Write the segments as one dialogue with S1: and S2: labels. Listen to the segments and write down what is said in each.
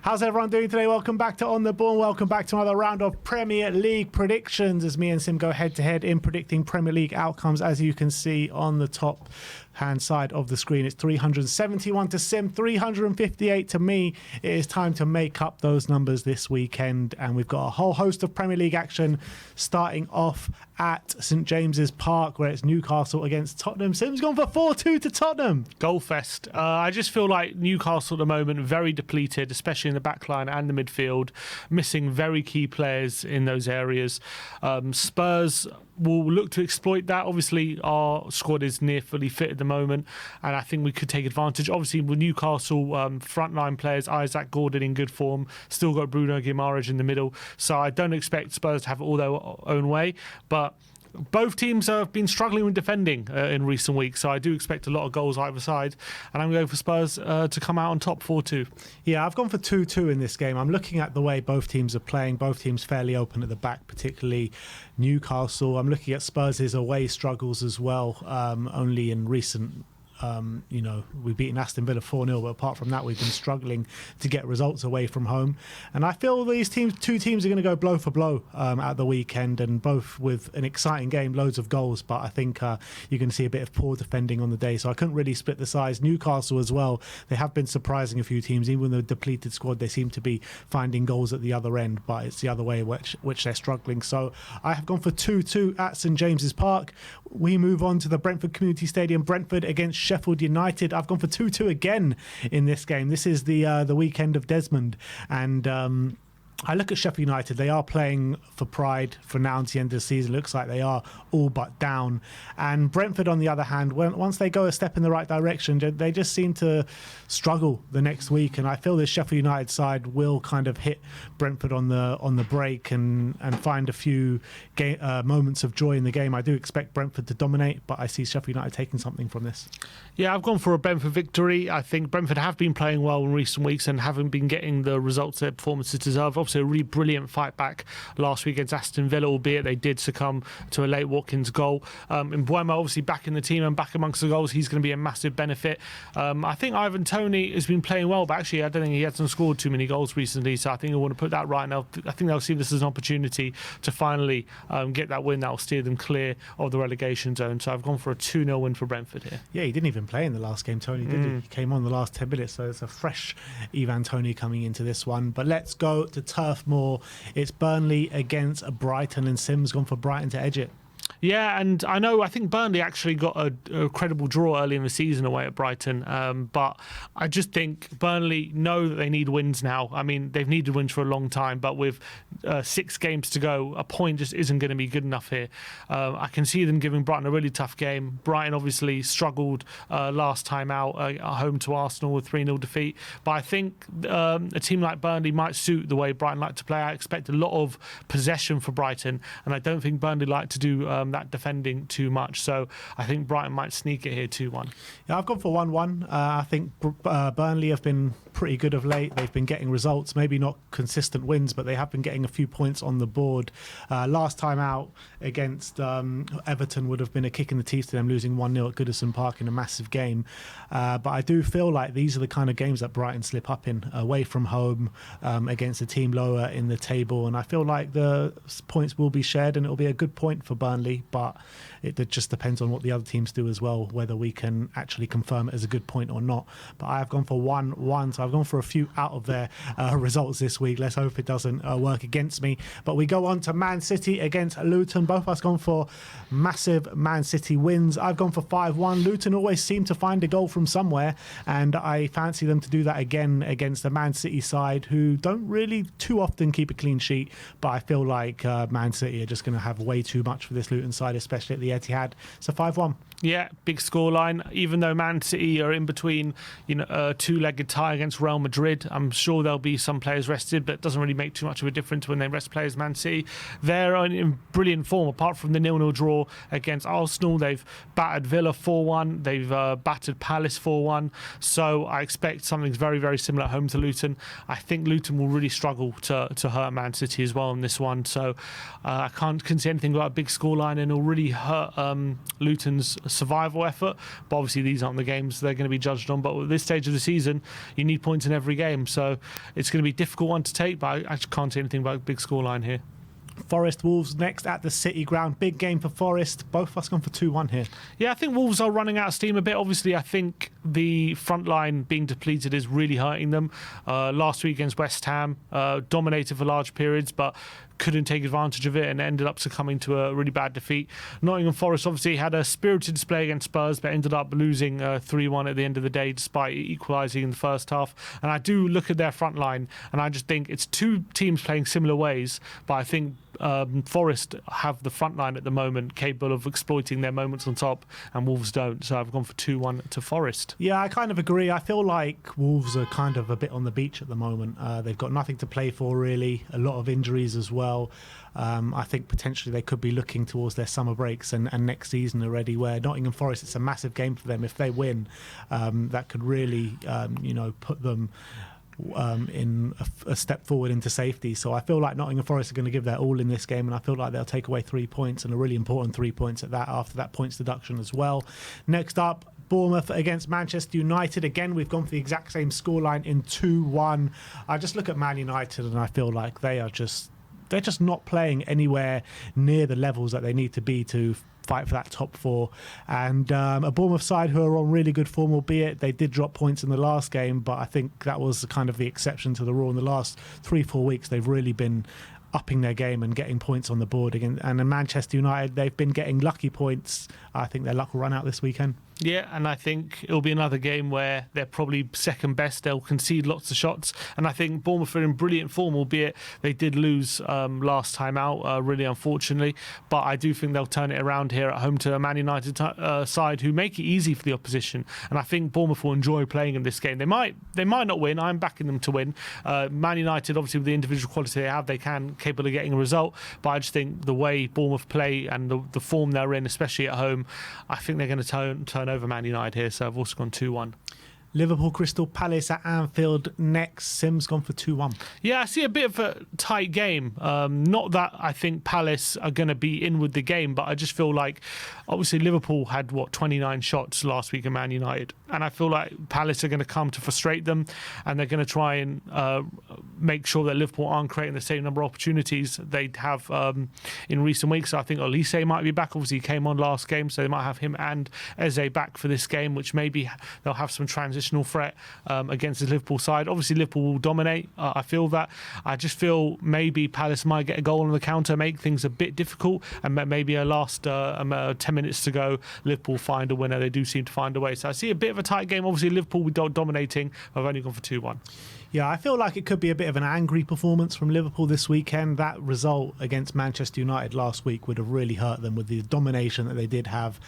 S1: How's everyone doing today? Welcome back to On The Ball. Welcome back to another round of Premier League predictions as me and Sim go head-to-head in predicting Premier League outcomes. As you can see on the top hand side of the screen, it's 371 to Sim, 358 to me. It is time to make up those numbers this weekend, and we've got a whole host of Premier League action starting off at St James's Park, where it's Newcastle against Tottenham. Sim's gone for 4-2 to Tottenham.
S2: Goalfest. I just feel like Newcastle at the moment very depleted, especially in the back line and the midfield, missing very key players in those areas. Spurs will look to exploit that. Obviously, our squad is near fully fit at the moment, and I think we could take advantage. Obviously, with Newcastle frontline players, Isaac Gordon in good form, still got Bruno Guimaraes in the middle, so I don't expect Spurs to have it all their own way, but both teams have been struggling with defending in recent weeks, so I do expect a lot of goals either side, and I'm going for Spurs to come out on top 4-2.
S1: Yeah, I've gone for 2-2 in this game. I'm looking at the way both teams are playing, both teams fairly open at the back, particularly Newcastle. I'm looking at Spurs' away struggles as well, only in recent we've beaten Aston Villa 4-0, but apart from that, we've been struggling to get results away from home. And I feel these two teams are going to go blow for blow at the weekend, and both with an exciting game, loads of goals. But I think you're going to see a bit of poor defending on the day, so I couldn't really split the sides. Newcastle as well, they have been surprising a few teams. Even with the depleted squad, they seem to be finding goals at the other end, but it's the other way which they're struggling. So I have gone for 2-2 at St James's Park. We move on to the Brentford Community Stadium, Brentford against Sheffield United. I've gone for 2-2 again in this game. This is the weekend of Desmond, and I look at Sheffield United. They are playing for pride for now until the end of the season. Looks like they are all but down. And Brentford, on the other hand, once they go a step in the right direction, they just seem to struggle the next week. And I feel this Sheffield United side will kind of hit Brentford on the break and find a few moments of joy in the game. I do expect Brentford to dominate, but I see Sheffield United taking something from this.
S2: Yeah, I've gone for a Brentford victory. I think Brentford have been playing well in recent weeks and haven't been getting the results their performances deserve. Obviously, a really brilliant fight back last week against Aston Villa, albeit they did succumb to a late Watkins goal. Mbeumo obviously back in the team and back amongst the goals. He's going to be a massive benefit. I think Ivan Toney has been playing well, but actually I don't think he hasn't scored too many goals recently, so I think I want to put that right now. I think they'll see this as an opportunity to finally get that win that will steer them clear of the relegation zone. So I've gone for a 2-0 win for Brentford here.
S1: Yeah, he didn't even play in the last game, Toney, did he? He came on the last 10 minutes, so it's a fresh Ivan Toney coming into this one. But let's go to Turf Moor. It's Burnley against Brighton, and Sim's gone for Brighton to edge it.
S2: Yeah, and I think Burnley actually got a credible draw early in the season away at Brighton, but I just think Burnley know that they need wins now. I mean, they've needed wins for a long time, but with 6 games to go, a point just isn't going to be good enough here. I can see them giving Brighton a really tough game. Brighton obviously struggled last time out at home to Arsenal with 3-0 defeat, but I think a team like Burnley might suit the way Brighton like to play. I expect a lot of possession for Brighton, and I don't think Burnley like to do that defending too much, so I think Brighton might sneak it here 2-1.
S1: Yeah, I've gone for 1-1. I think Burnley have been pretty good of late. They've been getting results, maybe not consistent wins, but they have been getting a few points on the board. Last time out against Everton would have been a kick in the teeth to them, losing 1-0 at Goodison Park in a massive game. But I do feel like these are the kind of games that Brighton slip up in, away from home, against a team lower in the table, and I feel like the points will be shared and it'll be a good point for Burnley, but it just depends on what the other teams do as well, whether we can actually confirm it as a good point or not. But I have gone for 1-1, so I've gone for a few out of their results this week. Let's hope it doesn't work against me. But we go on to Man City against Luton. Both of us gone for massive Man City wins. I've gone for 5-1. Luton always seem to find a goal from somewhere, and I fancy them to do that again against the Man City side, who don't really too often keep a clean sheet, but I feel like Man City are just going to have way too much for this Luton side, especially at the Etihad. So 5-1.
S2: Yeah, big scoreline. Even though Man City are in between, a two-legged tie against Real Madrid, I'm sure there'll be some players rested, but it doesn't really make too much of a difference when they rest players. Man City, they're in brilliant form. Apart from the 0-0 draw against Arsenal, they've battered Villa 4-1. They've battered Palace 4-1. So I expect something very, very similar at home to Luton. I think Luton will really struggle to hurt Man City as well in this one. So I can't see anything about a big scoreline, and it'll really hurt Luton's survival effort. But obviously these aren't the games they're going to be judged on. But at this stage of the season, you need points in every game. So it's going to be a difficult one to take, but I actually can't say anything about a big scoreline here.
S1: Forest Wolves next at the City Ground. Big game for Forest. Both of us gone for 2-1 here.
S2: Yeah, I think Wolves are running out of steam a bit. Obviously, I think the front line being depleted is really hurting them. Last week against West Ham, dominated for large periods, but couldn't take advantage of it and ended up succumbing to a really bad defeat. Nottingham Forest obviously had a spirited display against Spurs, but ended up losing 3-1 at the end of the day, despite equalising in the first half. And I do look at their front line, and I just think it's two teams playing similar ways, but I think Forest have the front line at the moment capable of exploiting their moments on top, and Wolves don't. So I've gone for 2-1 to Forest.
S1: Yeah, I kind of agree. I feel like Wolves are kind of a bit on the beach at the moment. They've got nothing to play for, really. A lot of injuries as well. I think potentially they could be looking towards their summer breaks and next season already, where Nottingham Forest, it's a massive game for them. If they win, that could really put them in a step forward into safety. So I feel like Nottingham Forest are going to give their all in this game, and I feel like they'll take away 3 points, and a really important 3 points at that after that points deduction as well. Next up, Bournemouth against Manchester United. Again, we've gone for the exact same scoreline in 2-1. I just look at Man United and I feel like they're just not playing anywhere near the levels that they need to be to fight for that top four. And a Bournemouth side who are on really good form, albeit they did drop points in the last game, but I think that was kind of the exception to the rule. In the last 3-4 weeks, they've really been upping their game and getting points on the board again. And in Manchester United, they've been getting lucky points. I think their luck will run out this weekend.
S2: Yeah, and I think it'll be another game where they're probably second best. They'll concede lots of shots, and I think Bournemouth are in brilliant form, albeit they did lose last time out, really unfortunately. But I do think they'll turn it around here at home to a Man United side who make it easy for the opposition, and I think Bournemouth will enjoy playing in this game. They might not win. I'm backing them to win. Man United, obviously with the individual quality they have, they can capable of getting a result. But I just think the way Bournemouth play and the form they're in, especially at home, I think they're going to turn over Man United here, so I've also gone 2-1.
S1: Liverpool Crystal Palace at Anfield next. Sim's gone for 2-1.
S2: Yeah, I see a bit of a tight game. Not that I think Palace are going to be in with the game, but I just feel like obviously Liverpool had 29 shots last week in Man United, and I feel like Palace are going to come to frustrate them, and they're going to try and make sure that Liverpool aren't creating the same number of opportunities they have in recent weeks. So I think Olise might be back. Obviously he came on last game, so they might have him and Eze back for this game, which maybe they'll have some transitional threat against the Liverpool side. Obviously Liverpool will dominate. I feel that. I just feel maybe Palace might get a goal on the counter, make things a bit difficult, and maybe a last 10 minutes to go, Liverpool find a winner. They do seem to find a way. So I see a bit of a tight game. Obviously Liverpool will be dominating. I've only gone for 2-1.
S1: Yeah, I feel like it could be a bit of an angry performance from Liverpool this weekend. That result against Manchester United last week would have really hurt them with the domination that they did have,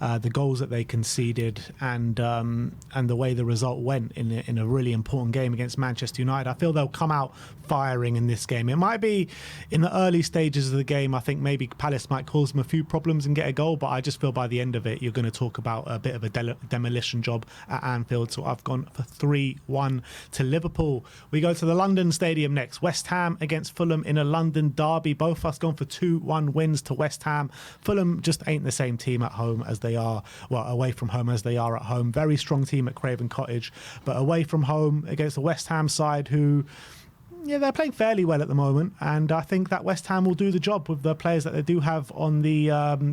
S1: the goals that they conceded, and the way the result went in a really important game against Manchester United. I feel they'll come out firing in this game. It might be in the early stages of the game. I think maybe Palace might cause them a few problems and get a goal, but I just feel by the end of it, you're going to talk about a bit of a demolition job at Anfield. So I've gone for 3-1 to Liverpool. We go to the London Stadium next. West Ham against Fulham in a London derby. Both of us gone for 2-1 wins to West Ham. Fulham just ain't the same team at home as they are, away from home as they are at home. Very strong team at Craven Cottage, but away from home against the West Ham side who... yeah, they're playing fairly well at the moment, and I think that West Ham will do the job with the players that they do have on the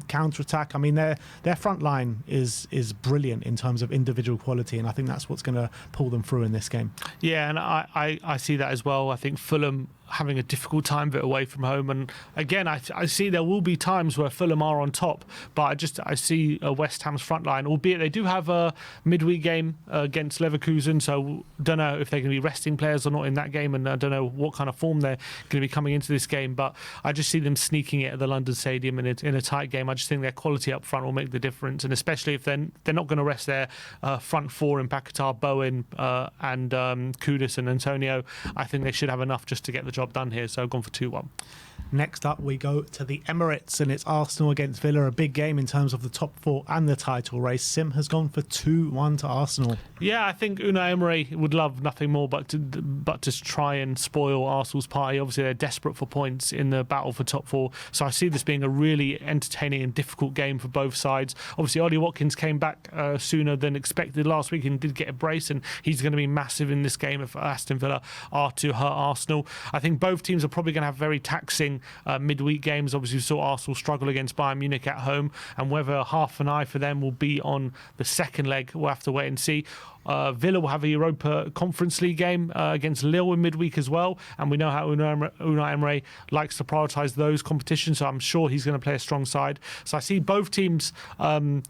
S1: counter-attack. I mean, their front line is brilliant in terms of individual quality, and I think that's what's going to pull them through in this game.
S2: Yeah, and I see that as well. I think Fulham having a difficult time of it away from home, and again I see there will be times where Fulham are on top, but I see West Ham's front line, albeit they do have a midweek game against Leverkusen, so don't know if they're going to be resting players or not in that game, and I don't know what kind of form they're going to be coming into this game, but I just see them sneaking it at the London Stadium in a tight game. I just think their quality up front will make the difference, and especially if they're not going to rest their front four in Paquetá, Bowen and Kudus and Antonio, I think they should have enough just to get the job done here. So I've gone for 2-1.
S1: Next up, we go to the Emirates, and it's Arsenal against Villa, a big game in terms of the top four and the title race. Sim has gone for 2-1 to Arsenal.
S2: Yeah, I think Unai Emery would love nothing more but to try and spoil Arsenal's party. Obviously, they're desperate for points in the battle for top four. So I see this being a really entertaining and difficult game for both sides. Obviously, Ollie Watkins came back sooner than expected last week and did get a brace, and he's going to be massive in this game if Aston Villa are to hurt Arsenal. I think both teams are probably going to have very taxing midweek games. Obviously, we saw Arsenal struggle against Bayern Munich at home, and whether half an eye for them will be on the second leg, we'll have to wait and see. Villa will have a Europa Conference League game against Lille in midweek as well, and we know how Unai Emery likes to prioritise those competitions, so I'm sure he's going to play a strong side. So I see both teams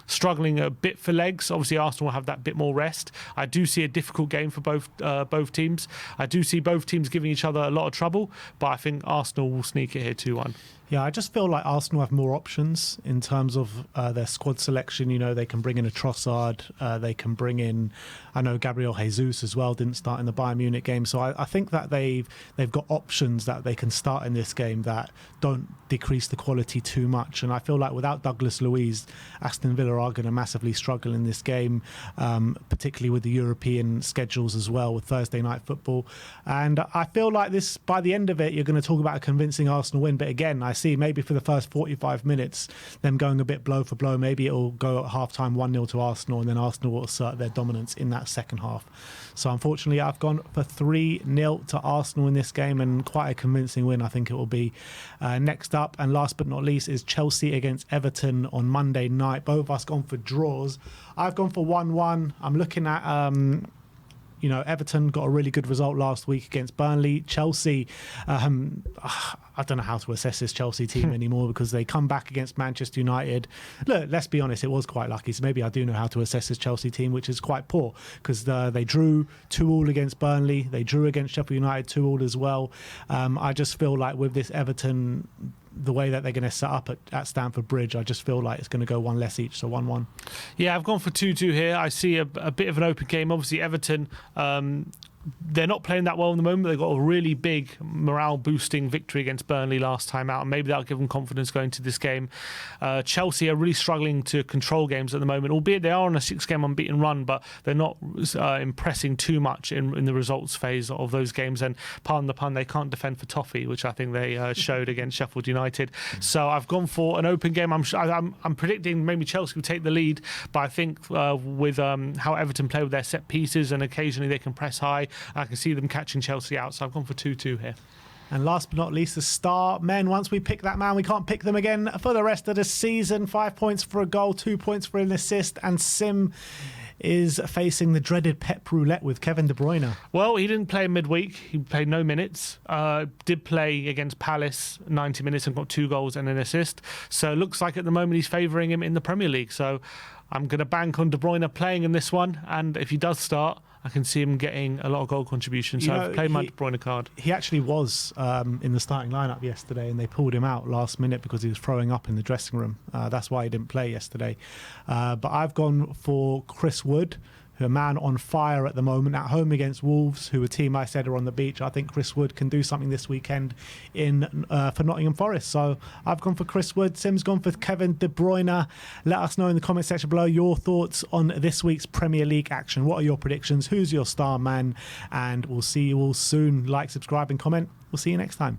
S2: struggling a bit for legs. Obviously, Arsenal will have that bit more rest. I do see a difficult game for both teams. I do see both teams giving each other a lot of trouble, but I think Arsenal will sneak it here 2-1.
S1: Yeah, I just feel like Arsenal have more options in terms of their squad selection. You know, they can bring in a Trossard, they can bring in, I know Gabriel Jesus as well didn't start in the Bayern Munich game. So I think that they've got options that they can start in this game that don't decrease the quality too much. And I feel like without Douglas Luiz, Aston Villa are going to massively struggle in this game, particularly with the European schedules as well, with Thursday night football. And I feel like this, by the end of it, you're going to talk about a convincing Arsenal win. But again, I see maybe for the first 45 minutes them going a bit blow for blow. Maybe it'll go at half-time 1-0 to Arsenal, and then Arsenal will assert their dominance in that second half. So unfortunately, I've gone for 3-0 to Arsenal in this game, and quite a convincing win I think it will be. Next up, and last but not least, is Chelsea against Everton on Monday night. Both of us gone for draws. I've gone for 1-1. I'm looking at Everton got a really good result last week against Burnley. Chelsea, I don't know how to assess this Chelsea team anymore, because they come back against Manchester United. Look, let's be honest, it was quite lucky. So maybe I do know how to assess this Chelsea team, which is quite poor, because they drew 2-2 against Burnley. They drew against Sheffield United 2-2 as well. I just feel like with this Everton, the way that they're going to set up at Stamford Bridge, I just feel like it's going to go one less each, so 1-1. Yeah,
S2: I've gone for 2-2 here. I see a bit of an open game. Obviously, Everton, they're not playing that well in the moment. They've got a really big morale-boosting victory against Burnley last time out, and maybe that'll give them confidence going to this game. Chelsea are really struggling to control games at the moment, albeit they are on a 6-game unbeaten run, but they're not impressing too much in the results phase of those games. And pardon the pun, they can't defend for toffee, which I think they showed against Sheffield United. So I've gone for an open game. I'm predicting maybe Chelsea will take the lead, but I think with how Everton play with their set pieces, and occasionally they can press high, I can see them catching Chelsea out. So I've gone for 2-2 here.
S1: And last but not least, the star men. Once we pick that man, we can't pick them again for the rest of the season. 5 points for a goal, 2 points for an assist, and Sim is facing the dreaded Pep Roulette with Kevin De Bruyne.
S2: Well, he didn't play midweek. He played no minutes. Did play against Palace 90 minutes and got 2 goals and an assist. So it looks like at the moment he's favouring him in the Premier League. So I'm going to bank on De Bruyne playing in this one. And if he does start, I can see him getting a lot of goal contributions. So I've played my De Bruyne card.
S1: He actually was in the starting lineup yesterday, and they pulled him out last minute because he was throwing up in the dressing room. That's why he didn't play yesterday. But I've gone for Chris Wood, a man on fire at the moment, at home against Wolves, who a team I said are on the beach. I think Chris Wood can do something this weekend for Nottingham Forest. So I've gone for Chris Wood. Sim's gone for Kevin De Bruyne. Let us know in the comment section below your thoughts on this week's Premier League action. What are your predictions? Who's your star man? And we'll see you all soon. Like, subscribe and comment. We'll see you next time.